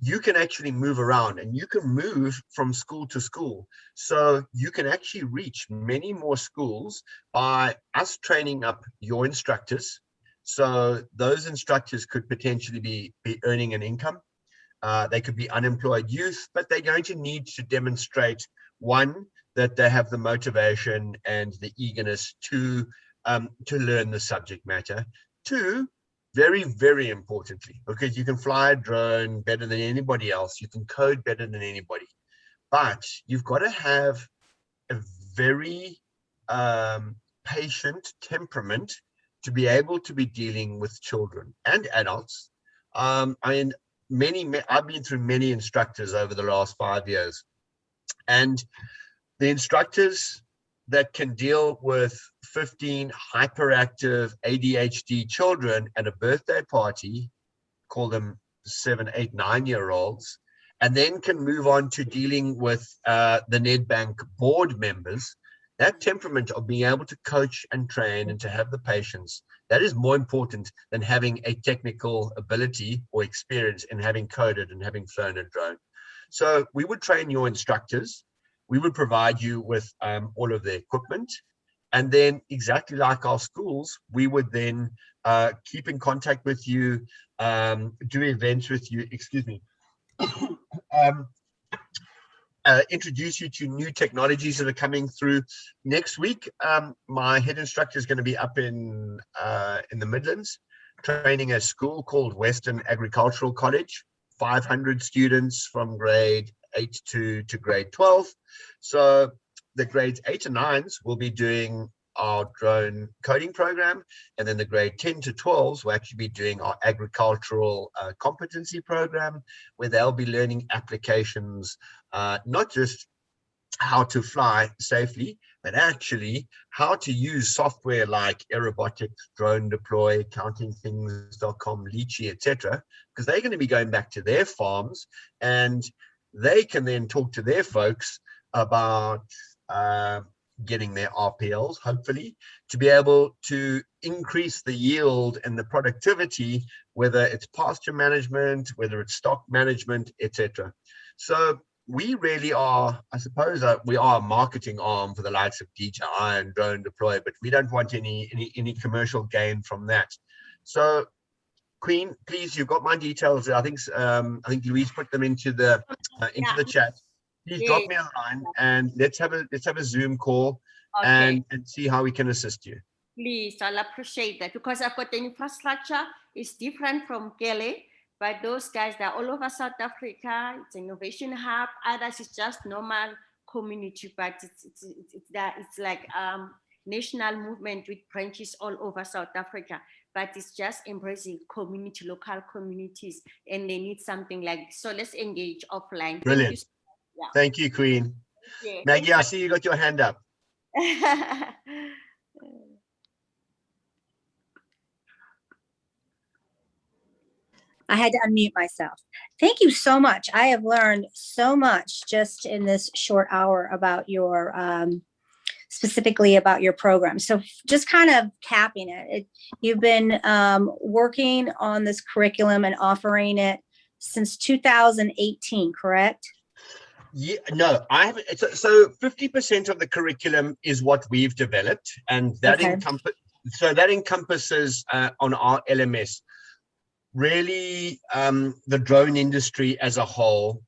you can actually move around and you can move from school to school. So you can actually reach many more schools by us training up your instructors. So those instructors could potentially be earning an income. They could be unemployed youth, but they're going to need to demonstrate, one, that they have the motivation and the eagerness to learn the subject matter. 2, very, very importantly, because you can fly a drone better than anybody else, you can code better than anybody, but you've got to have a very patient temperament to be able to be dealing with children and adults. I mean, I've been through many instructors over the last 5 years, and the instructors that can deal with 15 hyperactive ADHD children at a birthday party, call them 7, 8, 9-year-olds, and then can move on to dealing with the Nedbank board members. That temperament of being able to coach and train and to have the patience, that is more important than having a technical ability or experience in having coded and having flown a drone. So we would train your instructors. We would provide you with all of the equipment. And then exactly like our schools, we would then keep in contact with you, do events with you, excuse me, introduce you to new technologies that are coming through. Next week, my head instructor is going to be up in the Midlands, training a school called Western Agricultural College, 500 students from grade 8 to grade 12. So the grades 8 and 9s will be doing our drone coding program, and then the grade 10 to 12s will actually be doing our agricultural competency program, where they'll be learning applications, not just how to fly safely, but actually how to use software like Aerobotics, Drone Deploy, CountingThings.com, Leachy, etc., because they're going to be going back to their farms and they can then talk to their folks about getting their RPLs, hopefully, to be able to increase the yield and the productivity, whether it's pasture management, whether it's stock management, etc. So we really are, I suppose, we are a marketing arm for the likes of DJI and Drone Deploy, but we don't want any commercial gain from that. So Queen, please, you've got my details. I think Louise put them into the chat. Please drop me a line and let's have a Zoom call, and see how we can assist you. Please, I'll appreciate that, because I've got the infrastructure. It's different from Kelly, but those guys, they're all over South Africa. It's an innovation hub. Others is just normal community, but it's like national movement with branches all over South Africa. But it's just embracing community, local communities, and they need something like this. So let's engage offline. Brilliant. Thank you, Queen. Yeah, Maggie, I see you got your hand up. I had to unmute myself. Thank you so much. I have learned so much just in this short hour about your specifically about your program. So just kind of capping it, you've been working on this curriculum and offering it since 2018, correct? Yeah, no, I haven't. So 50% of the curriculum is what we've developed, and that Okay. encompasses on our LMS really the drone industry as a whole,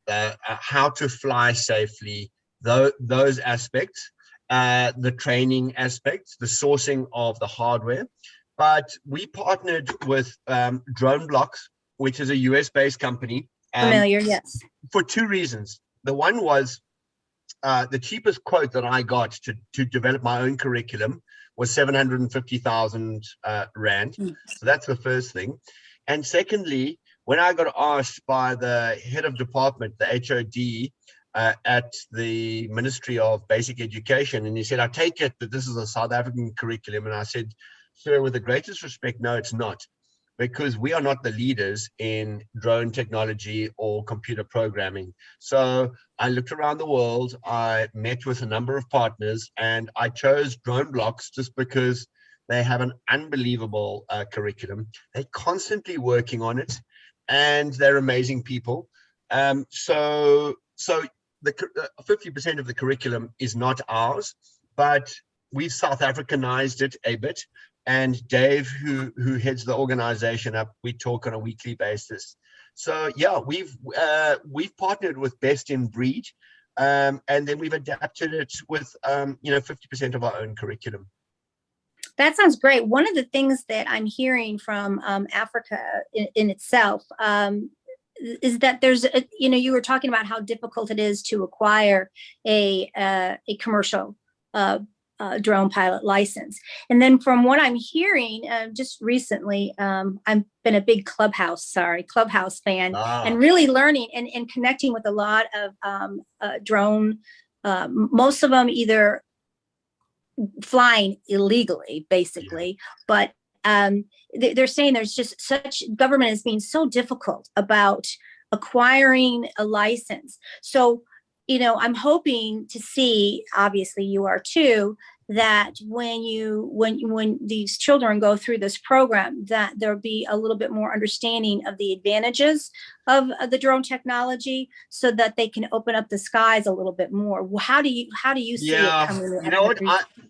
how to fly safely, those aspects, the training aspects, the sourcing of the hardware. But we partnered with Drone Blocks, which is a US-based company. Familiar, yes. For two reasons. The one was the cheapest quote that I got to develop my own curriculum was 750,000 Rand. So that's the first thing. And secondly, when I got asked by the head of department, the HOD at the Ministry of Basic Education, and he said, I take it that this is a South African curriculum. And I said, sir, with the greatest respect, no, it's not. Because we are not the leaders in drone technology or computer programming. So I looked around the world, I met with a number of partners, and I chose Drone Blocks just because they have an unbelievable curriculum. They're constantly working on it, and they're amazing people. So the 50% of the curriculum is not ours, but we've South Africanized it a bit. And Dave, who heads the organization up, we talk on a weekly basis. So yeah, we've partnered with Best in Breed, and then we've adapted it with 50% of our own curriculum. That sounds great. One of the things that I'm hearing from Africa in itself is that there's you were talking about how difficult it is to acquire a commercial drone pilot license. And then from what I'm hearing, just recently, I've been a big Clubhouse fan, and really learning and connecting with a lot of drone, most of them either flying illegally, basically, but they're saying there's just such, government is being so difficult about acquiring a license. So I'm hoping to see, obviously you are too, that when these children go through this program, that there'll be a little bit more understanding of the advantages of the drone technology, so that they can open up the skies a little bit more. How do you see it coming? You know what?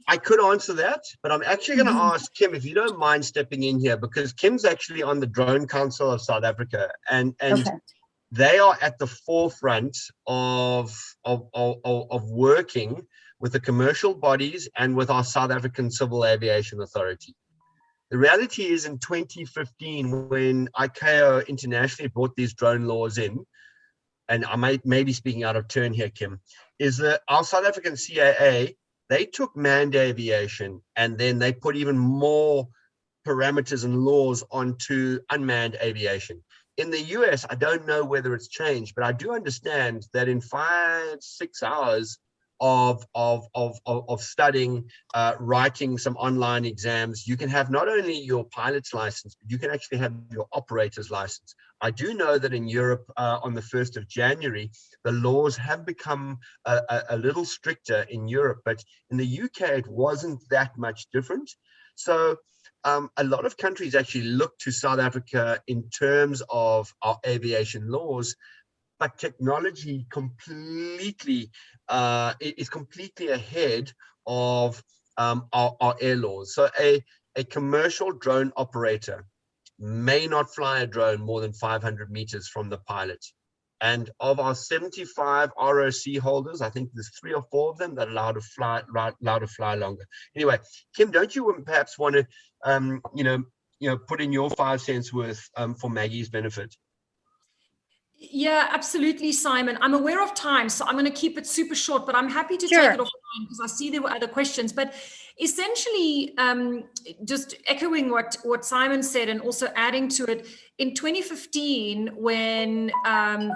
I could answer that, but I'm actually going to ask Kim, if you don't mind stepping in here, because Kim's actually on the Drone Council of South Africa, and Okay. They are at the forefront of working with the commercial bodies and with our South African Civil Aviation Authority. The reality is, in 2015, when ICAO internationally brought these drone laws in, and I may be speaking out of turn here, Kim, is that our South African CAA, they took manned aviation and then they put even more parameters and laws onto unmanned aviation. In the US, I don't know whether it's changed, but I do understand that in 5-6 hours of studying, writing some online exams, you can have not only your pilot's license, but you can actually have your operator's license. I do know that in Europe, on the 1st of January, the laws have become a little stricter in Europe, but in the UK, it wasn't that much different. So a lot of countries actually look to South Africa in terms of our aviation laws, but technology is completely ahead of our air laws. So a commercial drone operator may not fly a drone more than 500 meters from the pilot. And of our 75 ROC holders, I think there's 3 or 4 of them that are allowed to fly longer. Anyway, Kim, don't you perhaps want to, put in your 5 cents worth for Maggie's benefit? Yeah, absolutely, Simon. I'm aware of time, so I'm going to keep it super short, but I'm happy to Sure. take it offline because I see there were other questions. But essentially, just echoing what Simon said and also adding to it, in 2015, when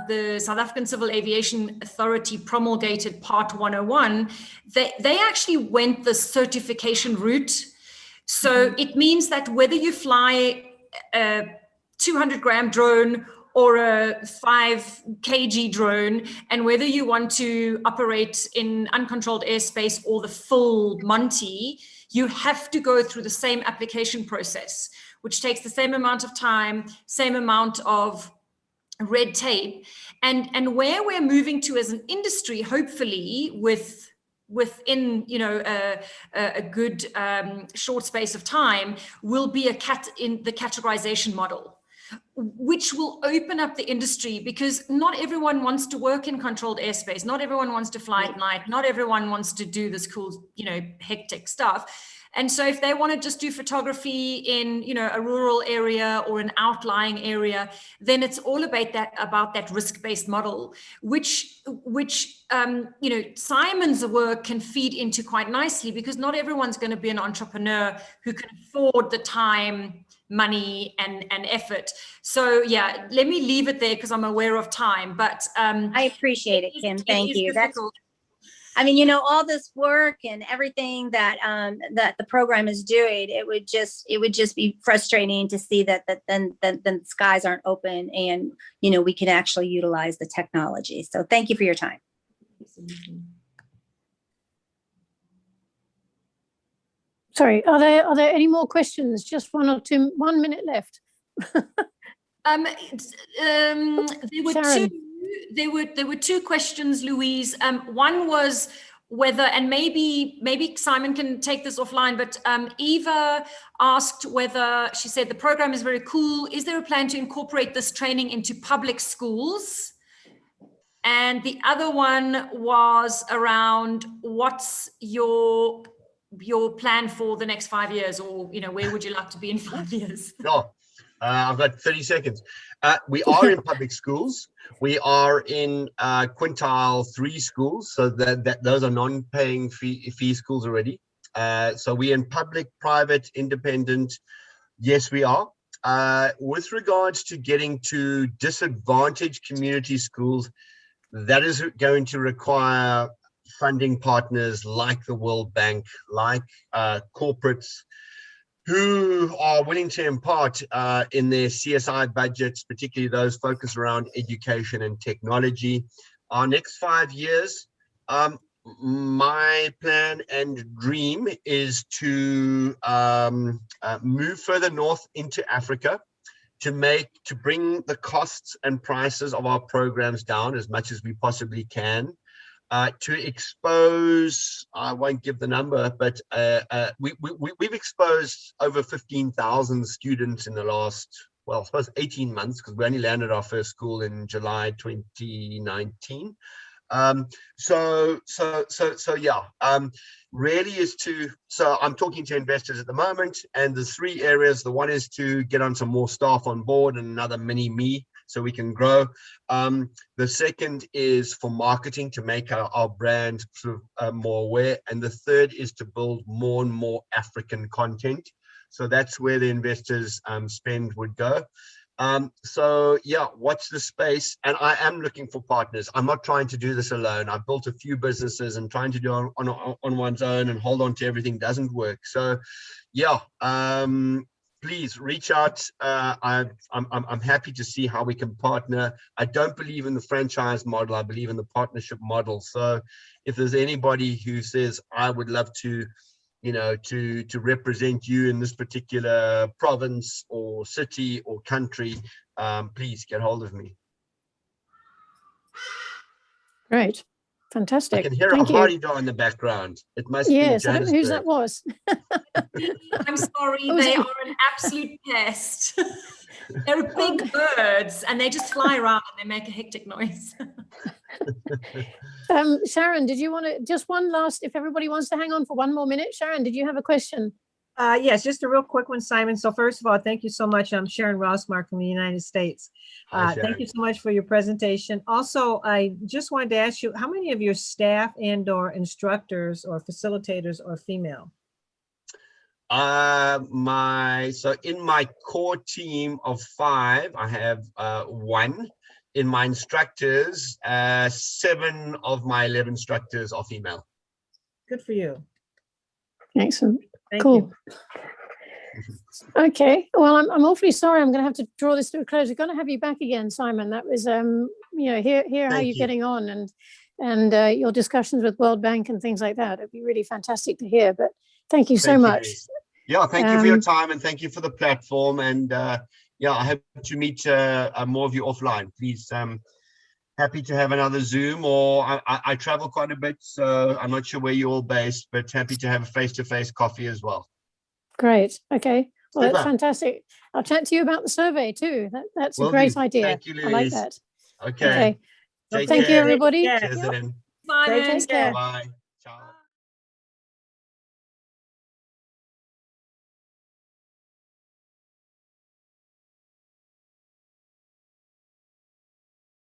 the South African Civil Aviation Authority promulgated Part 101, they actually went the certification route. So it means that whether you fly a 200-gram drone or a 5 kg drone, and whether you want to operate in uncontrolled airspace or the full Monty, you have to go through the same application process, which takes the same amount of time, same amount of red tape. And where we're moving to as an industry, hopefully within a good short space of time, will be in the categorization model, which will open up the industry, because not everyone wants to work in controlled airspace. Not everyone wants to fly at night. Not everyone wants to do this cool, hectic stuff. And so if they want to just do photography in, a rural area or an outlying area, then it's all about that risk-based model, which Simon's work can feed into quite nicely, because not everyone's going to be an entrepreneur who can afford the time, money, and effort. So yeah, let me leave it there because I'm aware of time. But I appreciate it, Kim. Thank you. All this work and everything that that the program is doing, it would just be frustrating to see that then the skies aren't open, and we can actually utilize the technology. So thank you for your time. Sorry, are there any more questions? Just 1 or 2, 1 minute left. There were 2 questions, Louise. One was whether, and maybe Simon can take this offline, but Eva asked whether, she said the program is very cool. Is there a plan to incorporate this training into public schools? And the other one was around what's your plan for the next 5 years, or where would you like to be in 5 years? Sure. I've got 30 seconds. We are in public schools. We are in quintile 3 schools, so that those are non-paying fee schools already. So we're in public, private, independent. Yes, we are. With regards to getting to disadvantaged community schools, that is going to require funding partners like the World Bank, like corporates, who are willing to impart in their CSI budgets, particularly those focused around education and technology. Our next 5 years, my plan and dream is to move further north into Africa, to bring the costs and prices of our programs down as much as we possibly can. To expose, I won't give the number, but we've exposed over 15,000 students in the last, well, I suppose 18 months, because we only landed our first school in July 2019. Really is so I'm talking to investors at the moment, and there's 3 areas. The one is to get on some more staff on board and another mini me, so we can grow. The second is for marketing, to make our brand sort of more aware. And the third is to build more and more African content. So that's where the investors' spend would go. So yeah, watch the space. And I am looking for partners. I'm not trying to do this alone. I've built a few businesses, and trying to do on one's own and hold on to everything doesn't work. So yeah, please reach out. I'm happy to see how we can partner. I don't believe in the franchise model. I believe in the partnership model. So if there's anybody who says, I would love to, to represent you in this particular province or city or country, please get hold of me. Great. Fantastic. I can hear Thank a you. hardy-do in the background. It must Yes, be I don't know who that was. I'm sorry, they are an absolute pest. They're big birds, and they just fly around and they make a hectic noise. Sharon, did you want to, just one last, if everybody wants to hang on for 1 more minute. Sharon, did you have a question? Yes, just a real quick one, Simon. So first of all, thank you so much. I'm Sharon Rossmark from the United States. Thank you so much for your presentation. Also, I just wanted to ask you, how many of your staff and/or instructors or facilitators are female? So in my core team of 5, I have 1. In my instructors, 7 of my 11 instructors are female. Good for you. Excellent. Thank Cool. you. Okay. Well, I'm awfully sorry. I'm going to have to draw this to a close. We're going to have you back again, Simon. That was, hear how Thank you're you. getting on and your discussions with World Bank and things like that. It'd be really fantastic to hear. But thank you so Thank you, much. Louise. Yeah, thank you for your time and thank you for the platform. And yeah, I hope to meet more of you offline. Please, happy to have another Zoom, or I travel quite a bit, so I'm not sure where you're all based, but happy to have a face-to-face coffee as well. Great. Okay. Well, that's Super. fantastic. I'll chat to you about the survey too. That's a Will great do. idea. Thank you, I like Louise. that. Okay. Okay. Take Thank you, care. everybody. Yeah. Cheers Yep. then. Simon. Take care. Bye.